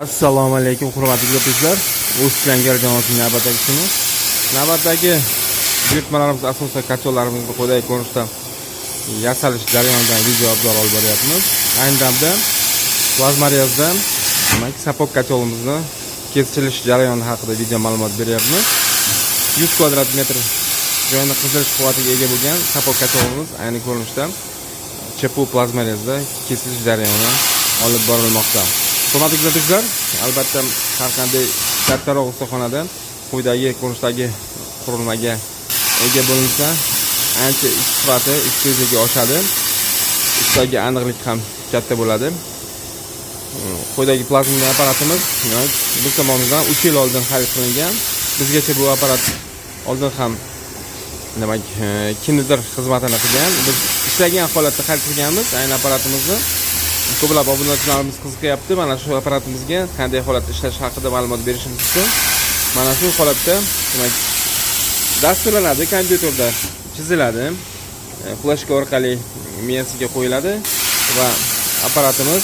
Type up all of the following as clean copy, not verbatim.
Assalomu alaykum hurmatli kuzatuvchilar. O'zbekistonga jamoasining navbatdagi buyurtmalarimiz asosan kachollarimizni quyidagi ko'rinishda yasalish jarayonidan video obzor olib boryapmiz. Ayni damda plazmariyazdan sapok kacholimizni kesilish jarayoni haqida video ma'lumot beryapmiz. 100 kvadrat metr joyni qidirish quvvatiga ega bo'lgan sapok kacholimiz ayni ko'rinishda chepu plazmariyazda kesilish jarayoni olib borilmoqda. Hurmatli kuzatuvchilar, albatta har qanday kattaroq ustaxonada quyidagi ko'rinishdagi qurilmaga ega bo'linsa, ancha ish sifati, ish tezligi oshadi. Ishdagi aniqlik ham katta bo'ladi. Quyidagi plazma apparatimiz biz tomonidan 3 yil oldin xarid qilingan. Bizgacha bu apparat oldin ham kimnidir xizmatini qilgan. Biz ishlagan holatda xarid qilganmiz ayni apparatimizni. Ko'plab obunachilarimiz qiziqyapti. Mana shu apparatimizga qanday holatda ishlash haqida ma'lumot berishimiz uchun mana shu holatda dasturlanadi, kompyuterda chiziladi, flashka orqali miyasiga qo'yiladi va apparatimiz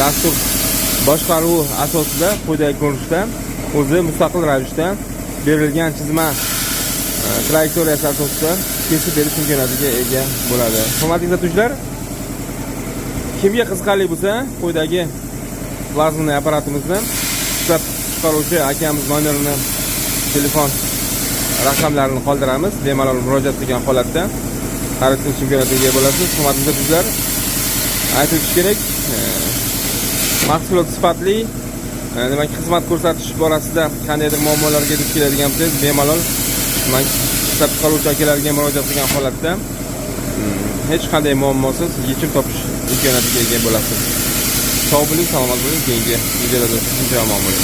dastur boshqaruvi asosida quyidagi ko'rinishda o'zi mustaqil ravishda berilgan chizma trayektoriyasi asosida kesib berish imkoniyatiga ega bo'ladi. Hurmatli kuzatuvchilar, kimga qiziqarli bo'lsa, quyidagi plazma apparatimizni ishlab chiqaruvchi akamiz nomerini, telefon raqamlarini qoldiramiz. Bemalol murojaat qilgan holatda xarid qilish imkoniyatiga ega bo'lasiz. Hurmatli kuzatuvchilar, aytib o'tish kerak, mahsulot sifatli, demak xizmat ko'rsatish borasida qandaydir muammolarga duch keladigan bo'lsangiz, bemalol ishlab chiqaruvchi akalarga murojaat qilgan holatda hech qanday muammosiz yechim topish imkoniyatiga ega bo'lasiz. Sog' bo'ling, salomat bo'ling. Keyingi videolarda sizga omon bo'ling.